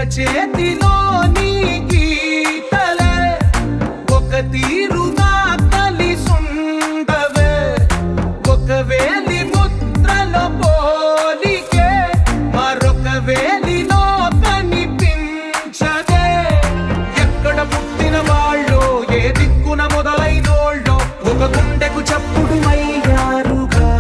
చేతిలోని గీతలే ఒక తీరుగా కలిసుండవే ఒక వేలి ముద్రలో పోలికే మరొక వేలిలో కనిపించదే ఎక్కడ పుట్టిన వాళ్ళో ఏ దిక్కున మొదలైనోళ్ళో ఒక గుండెకు చప్పుడు అయ్యారుగా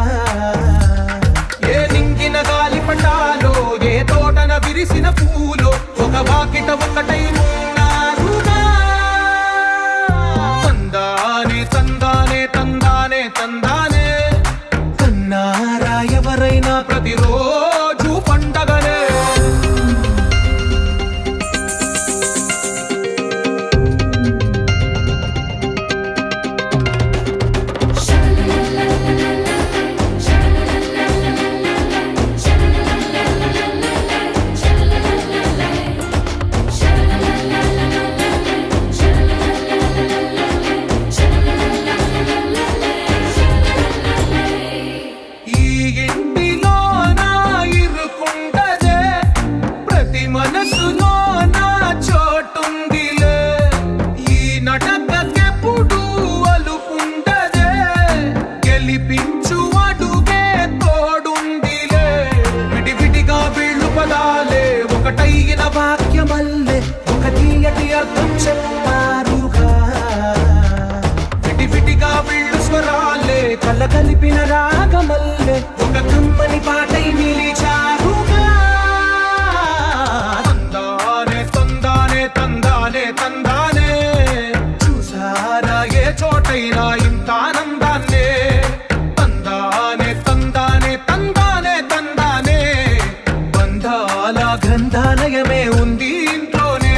ఏ నింగిన గాలి పటాలో ఏ తోటన విరిసిన పూలో ఒక వాకిట ఒకటై ఉన్నారుగా తందానే తందానే తందానే తందానే కన్నారా ఎవరైనా ప్రతిరోజు పండగనే మనసులో నా చోటుందిలే ఈ నటకెప్పుడు అలుపుండదే గెలిపించు అడుగే తోడుందిలే విడివిడిగా వీళ్ళు పదాలే ఒకటైన వాక్యమల్లే ఒక తీయటి అర్థం చెప్పారుగా విడివిడిగా వీళ్ళు స్వరాలే కలగలిపిన రాగమల్లే ఒక కమ్మని పాటై నిలిచారుగా తందానే చూసారా ఏ చోటైనా ఇంత ఆనందాన్నే తందానే తందానే తందానే తందానే బంధాల గ్రంథాలయమే ఉంది ఇంట్లోనే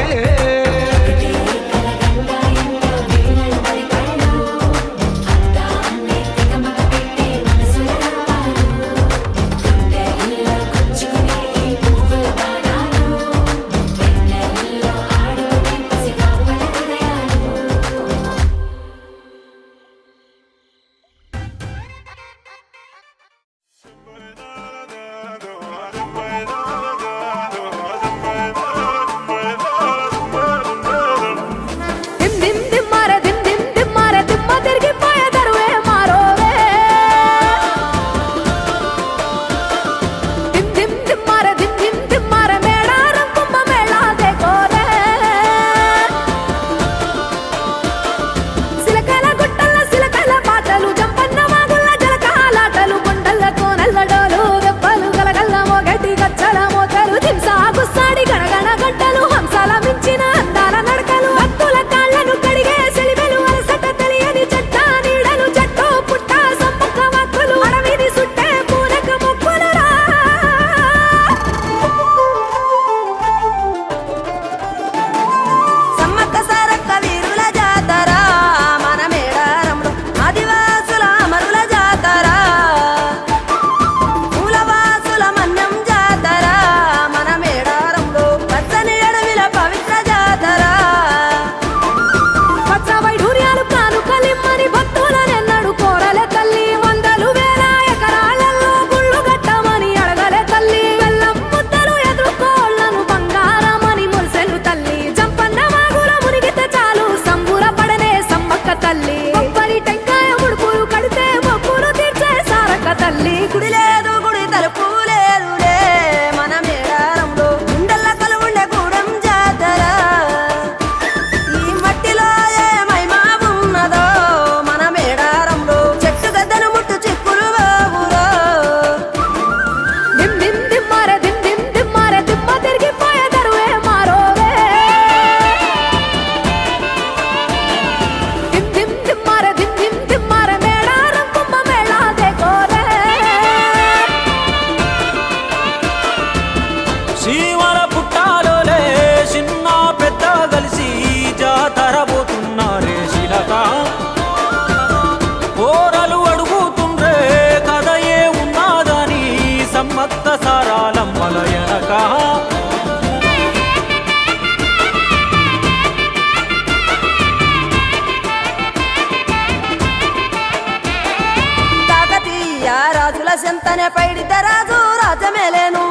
రాజుల సెంతనే పైడిత రాజు రాజమేలేను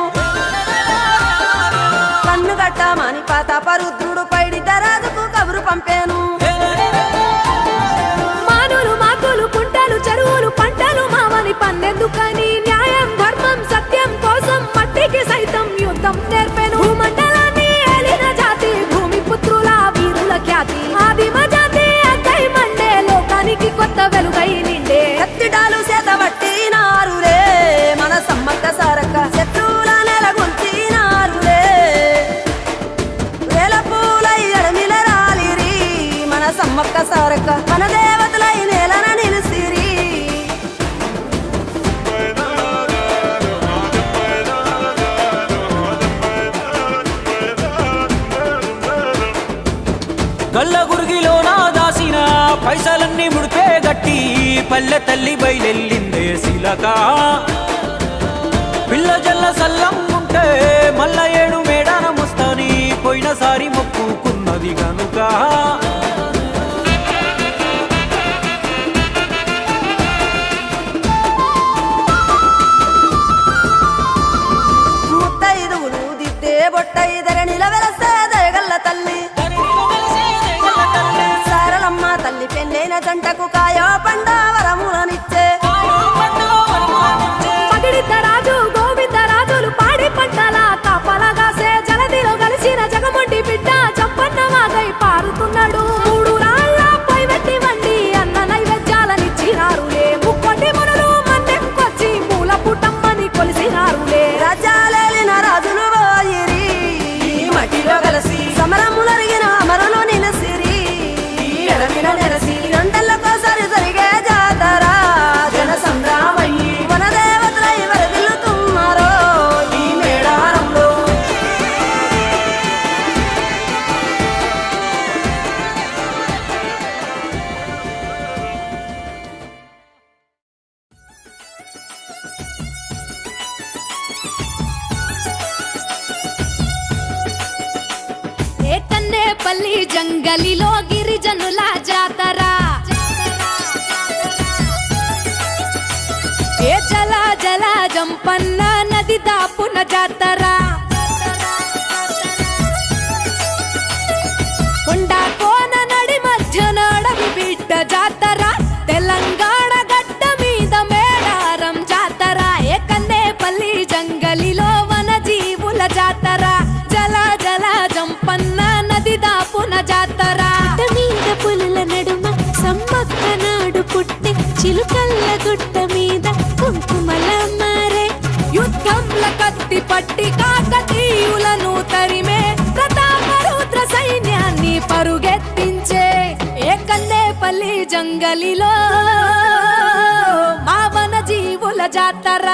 ప్రతాపరుద్రుడు పైడిత రాజుకు కబురు పంపాను. మానులు మాకులు కుంటలు చెరువులు పంటలు మావని పన్నెందుకని న్యాయం ధర్మం సత్యం కోసం మట్టికి సైతం యుద్ధం నేర్పెను. భూమండలాన్ని ఏలిన జాతి భూమి పుత్రుల వీరుల ఖ్యాతి ఆదిమ జాతి అక్కై మండే లోకానికి కొత్త వెలుగై నిండే. కత్తిడాలు చేతబట్టినారులే మన సమ్మక్క సారక్క శత్రువుల నెలగొల్చినారులే. వేల పూలై అడమిల రాలిరి మన సమ్మక్క సారక్క మన దేవతలై నేలన నిలిసిరి. గల్ల గురిగిలోన దాసిన పైసలన్నీ ముడిపే గట్టి పల్లె తల్లి బయలెల్లిందే శిలక. పిల్ల జల్ల సల్లం ఉంటే మల్ల ఏడు మేడాన ముస్తాని పోయినసారి మొక్కుకున్నది గనుక. ముత్తైదువులు దిద్దే బొట్టైదర నిలవెలసే దయగల్ల తల్లి సారలమ్మ తల్లి పెళ్ళైన జంటకు కాయో పండ వరములనిచ్చే. పగిడిత రాజు గోవింద రాజులు పాడి పంటల కాపలగాసే జలదిలో కలిసిన జగమొండి బిడ్డ చంపన్న వాగై పారుతున్నాడు. మూడు రాళ్ళ పై వెట్టి వండి అన్న నైవేద్యాలనిచ్చినారులే. ముక్కోటి మునులు మన్నెక్కొచ్చి మూల పుట్టమ్మని కొలిసినారులే. రాజ్యాలేలిన రాజులు పోయిరి మట్టిలో కలిసి సమరములరిగిన అమరులు నిలసిరి. ఎడమిన నెలసి రెండెళ్ళకోసారి జరిగే జాతర జన సంగ్రామయ్యి మన దేవతలై వరదిల్లుతున్నారో ఈ మేడారంలో. ఏ కన్నేపల్లి జంగలిలో గిరిజనుల జాతర. ఏ జల జల జంపన్న నది దాపున జాతర. కొండ కోన నడి మధ్య నడవి బిడ్డ జాతర. తెలంగాణ గడ్డ మీద మేడారం జాతర. ఏ కన్నేపల్లి జంగలిలో వన జీవుల జాతర. జల జల జంపన్న నది దాపున జాతర. మీద పులుల నడుమ సమ్మక్క నాడు పుట్టి చిలుకల్ల గుట్ట మీద కుంకుమల మారే. యుద్ధంల కత్తి పట్టి కాకతీయులను తరిమే ప్రతాపరుద్ర సైన్యాన్ని పరుగెత్తించే. ఏ కన్నేపల్లి జంగలిలో మా వన జీవుల జాతర.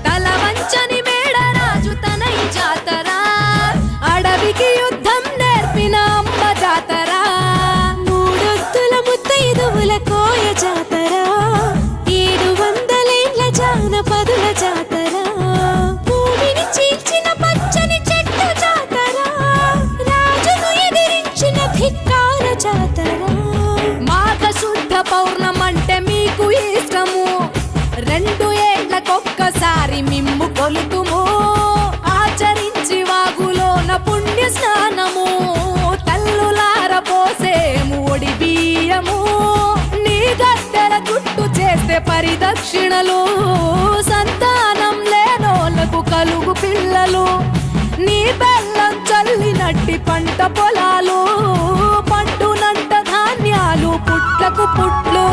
తల వంచని మేడరాజు తనై జాతర. అడవికి యుద్ధం నేర్పిన అమ్మ జాతర. మూడొత్తుల ముత్తైదువుల కోయ జాతర. 700 జానపదుల జాతర. భూమిని చీల్చిన పచ్చని చెట్టు జాతర. రాజును ఎదిరించిన ధిక్కార జాతర. మాఘ శుద్ధ పౌర్ణమంటే మీకు ఇష్టము. 2 ఏళ్లకొక్కసారి మిమ్ము కొలుతుము. ఆచరించి వాగులోన పుణ్య స్నానము. తల్లులార పోసేము ఒడి బియ్యము. నీ గద్దెల చుట్టు చేస్తే పరిదక్షిణలు. సంతానం లేనోళ్లకు కలుగు పిల్లలు. నీ బెల్లం చల్లినట్టి పంట పొలాలు. పండునంట ధాన్యాలు పుట్లకు పుట్లు.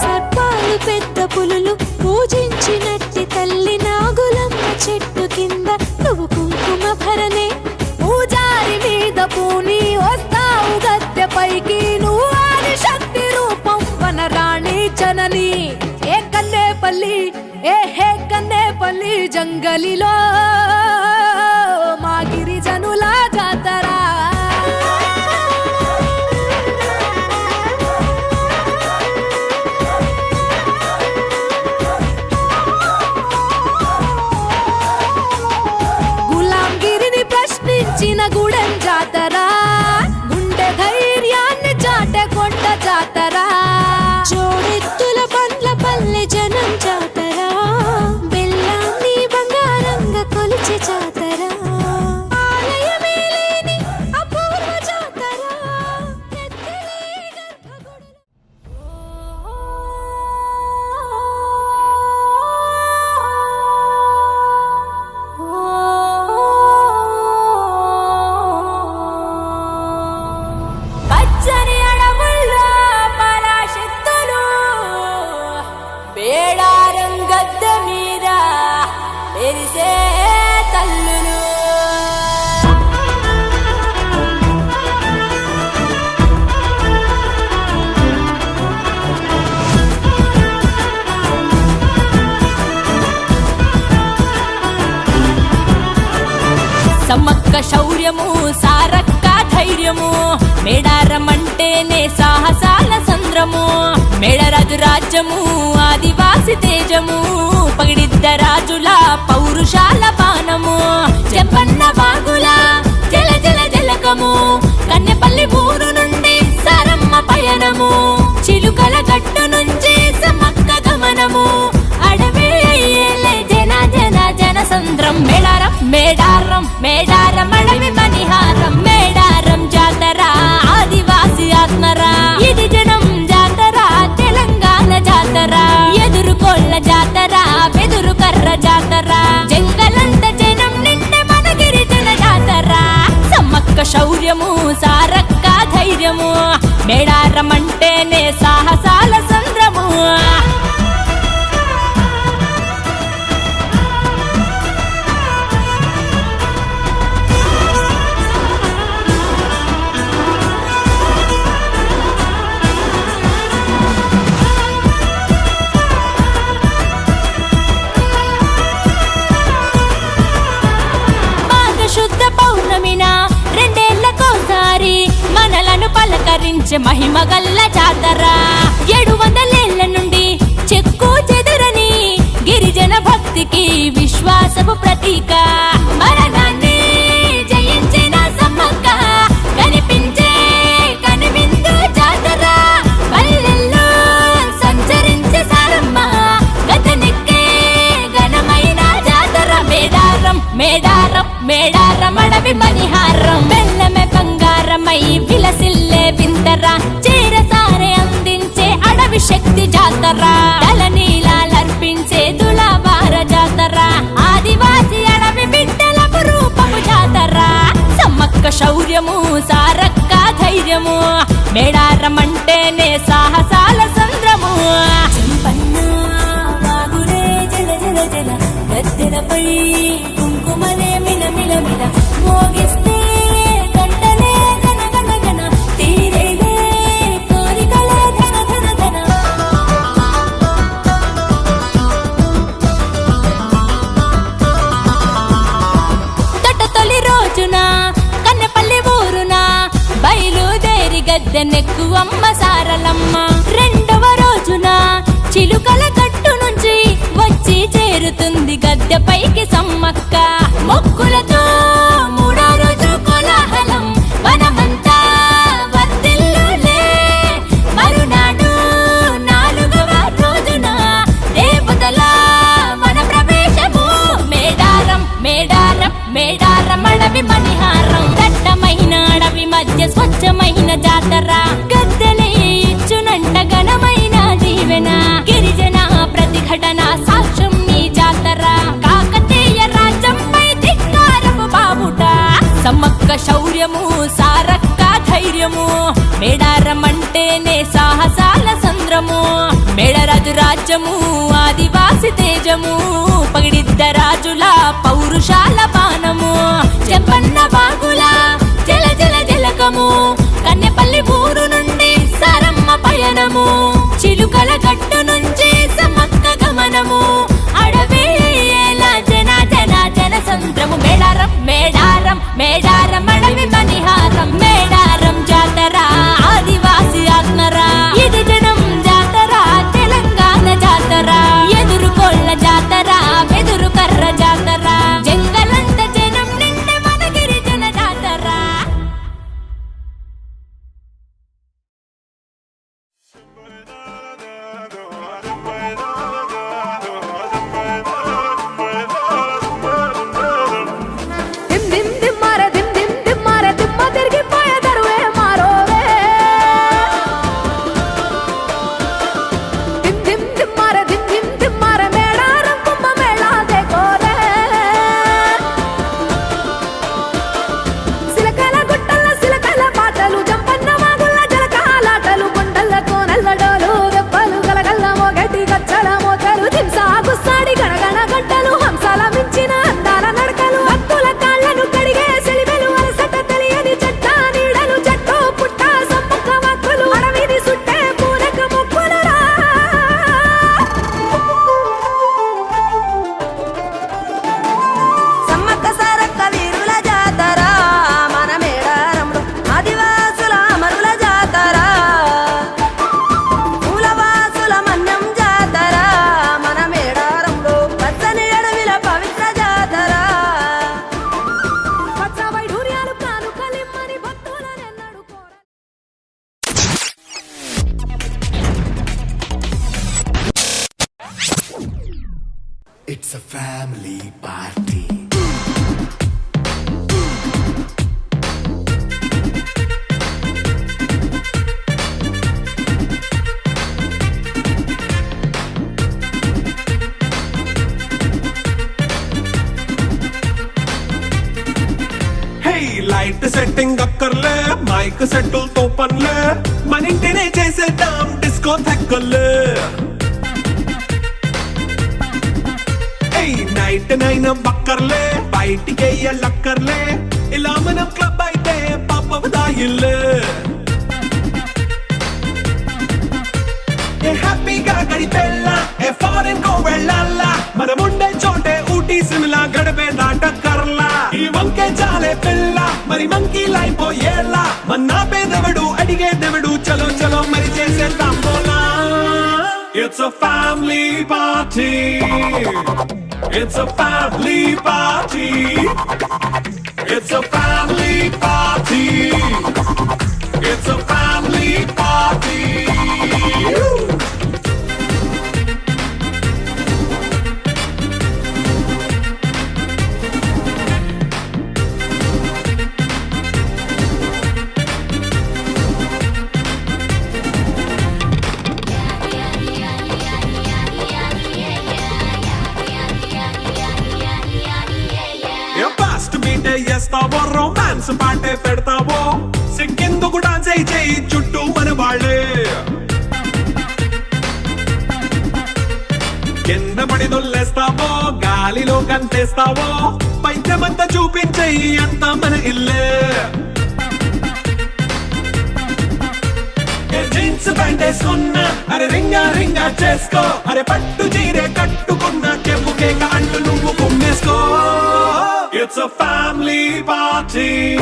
సర్పాలు పెద్ద పులులు పూజించినట్టి తల్లి నాగులమ్మ చెట్టు కింద నువ్వు కుంకుమ భరణే. పూజారి మీద పూని వస్తావు గద్దెపైకి. నువ్వు ఆది శక్తి రూపం వనరాణి జనని. ఏ కన్నేపల్లి హే కన్నేపల్లి జంగలిలో మా గిరిజనుల జాతర. గులాంగిరిని ప్రశ్నించిన గుడెం జాతర. గుండె ధైర్యం జోడెత్తుల బండ్ల పల్లె జనం జాతర బెల్లాన్ని బంగారంగా కొలిచే జాతర ఆలయమే లేని అపూర్వ జాతర ఎత్తిలే గర్భగుడులు. పచ్చని అడవుల్లో పరాశక్తులు బేడారం గద్దె మీద మెరిసే తల్లులు సమ్మక్క శౌర్యము సారక్క ధైర్యము మేడారమంటేనే సాహసాల సంద్రము మేడరాజు రాజ్యము ఆదివాసి తేజము పగిడిద్ద రాజుల పౌరుషాల పానము చెప్పన్న బాగుల జల జల జలకము కన్నెపల్లి ఊరు నుండి సారమ్మ పయనము చిలుకల గట్టు నుంచి సమ్మక్క గమనము అడవి అయ్యేలే జన జన జన సంద్రం మేడారం మేడారం మేడారం అడవి మణిహారం మేడారం జాతర ఆదివాసి ఆత్మరా ఇది జనం జాతర తెలంగాణ జాతర ఎదురుకోళ్ళ జాతర బెదురు కర్ర జాతర జంగలంత జనం నిండే మన గిరిజన జాతర సమ్మక్క శౌర్యము సారక్క ధైర్యము మేడారం అంటేనే సాహసాల సంద్రము శుద్ధ పౌర్ణమిన రెండేళ్లకోసారి మనలను పలకరించే మహిమ గల్ల జాతర 700 నుండి చెక్కు చెదురని గిరిజన భక్తికి విశ్వాసపు ప్రతీక మరణాన్ని జయించిన సమ్మక్క కనిపించే కనివిందు జాతర పల్లెల్లో సంచరించే సారమ్మ గతనిక్కే ఘనమైన జాతర మేడారం మేడారం మేడారం అడవి మణిహారం బెల్లమే బంగారమై విలసిల్లే వింతరా చీరసారే అందించే అడవి శక్తి జాతర తలనీలాలర్పించే తులావార జాతర ఆదివాసి అడవి బిడ్డల రూపము జాతర సమ్మక్క శౌర్యము సారక్క ధైర్యము మేడారం అంటేనే సాహసాల సంద్రము జల జల జల గద్దెలపై కుంకుమలే మిల మిల మిల మోగిస్తే గంటలే గన గన గన తీరేలే కోరికలే ధన ధన ధన తొలి రోజున కన్నెపల్లి ఊరున బయలుదేరి గద్దెనెక్కు అమ్మ సారలమ్మ రెండవ రోజున చిలుకల గట్టు నుంచి వచ్చి చేరుతుంది గద్దెపైకి సమ్మక్క మొక్కులతో మూడో రోజు కోలాహలం వనమంతా వర్ధిల్లులే మరునాడు నాలుగవ రోజున దేవతల వన ప్రవేశము మేడారం మేడారం మేడారం అడవి మణిహారం దట్టమైన అడవి మధ్య స్వచ్ఛమైన జాతర గద్దెలే ఇచ్చునంట ఘనమైన దీవెన గిరిజన ప్రతిఘటన సాక్ష్యం నీ జాతర కాకతీయ రాజ్యంపై ధిక్కారపు బావుట సమ్మక్క శౌర్యము సారక్క ధైర్యము మేడారం అంటేనే సాహసాల సంద్రము మేడరాజు రాజ్యము ఆదివాసి తేజము పగిడిద్ద రాజుల పౌరుషాల పానము చెప్పన్న బాగుల జల జల జలకము కన్నెపల్లి ఊరు నుండి సారమ్మ పయనము చిలుకల గట్టు నుంచి సమ్మక్క గమనము అడవి జన జన జన సంద్రము మేడారం మేడారం మేడారం అడవి మణిహారం మేడారం జాతర ఆదివాసి ఆత్మరా ఇది జనం జాతర తెలంగాణ జాతర ఎదురుకోళ్ళ జాతర బెదురు కర్ర జాతర జంగలంత జనం నిండే మన గిరిజన a family party. Light setting అక్కర్లే మైక్ సెట్టులతో పనులే మన ఇంటినే చేసేద్దాం డిస్కో థెక్కలే నైట్ నైన్ బక్కర్లే బయటికి వెళ్ళక్కర్లే ఇలా మనం క్లబ్ అయితే పాపదాయిల్లే హ్యాపీగా గడిపెళ్ళా ఏ ఫారెన్ కో వెళ్ళాలా మనం ఉండే చోటే ఊటీ సిమ్లా గడిపే దాటక్కర్లా ఈ వంకే చాలే పిల్ల మరి మంకీ లైపోయేలా మన్నా పేదవడు అడిగేదెవడు చలో చలో మరి చేసేద్దాం బోలా It's a family party. It's a family party. It's a family party. It's a family party. చేస్తావో రొమాన్స్ పాటే పెడతావో సిగ్గెందుకు డాన్స్ అయి చేయి చుట్టూ మన వాళ్ళే కింద పడి దొల్లేస్తావో గాలిలో కంతేస్తావో పైద్యమంతా చూపించేయి అంతా మన ఇల్లే జీన్స్ ప్యాంట్ వేసుకున్నా అరే రింగా రింగా చేసుకో అరే పట్టు చీరే కట్టుకున్న చెప్పుకే కాళ్ళు నువ్వు కుమ్మేసుకో It's a family party.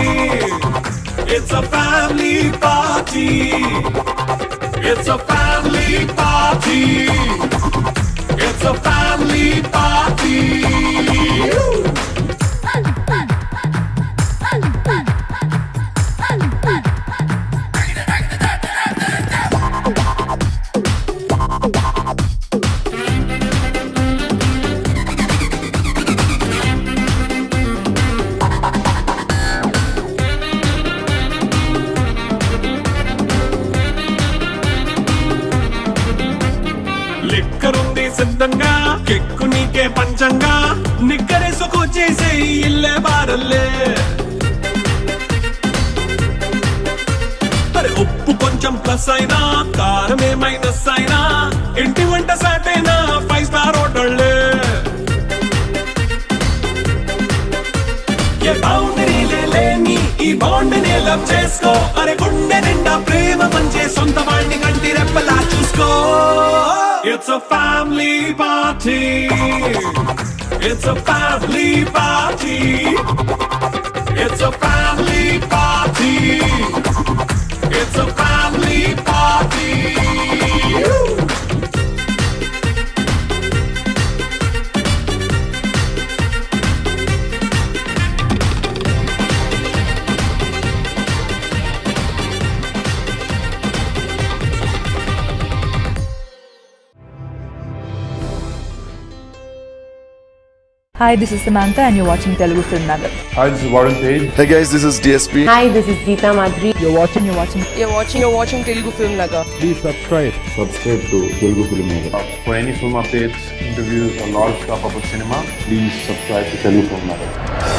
It's a family party. It's a family party. It's a family party. లిక్కరుంది సిద్ధంగా కెక్కు నీకే పంచంగా నిక్కరేసుకొచ్చేసే ఇల్లే బారల్లే అరే ఉప్పు కొంచెం ప్లస్ అయినా కారమే మైనస్ అయినా ఇంటి వంట సాటైనా 5 స్టార్ హోటళ్ళే ఏ బౌండరీలే లేని ఈ బాండ్ ని లవ్ చేసుకో అరే గుండె నిండా ప్రేమ పంచే సొంత వాడిని కంటి రెప్పలా చూసుకో It's a family party. It's a family party. It's a family party. It's a family party. Hi, this is Samantha and you're watching Telugu Film Nagar. Hi, this is Warren Page. Hey guys, this is DSP. Hi, this is Geeta Madhuri. You're watching Telugu Film Nagar. Please subscribe. Subscribe to Telugu Film Nagar. For any film updates, interviews, or lot of stuff about cinema, please subscribe to Telugu Film Nagar.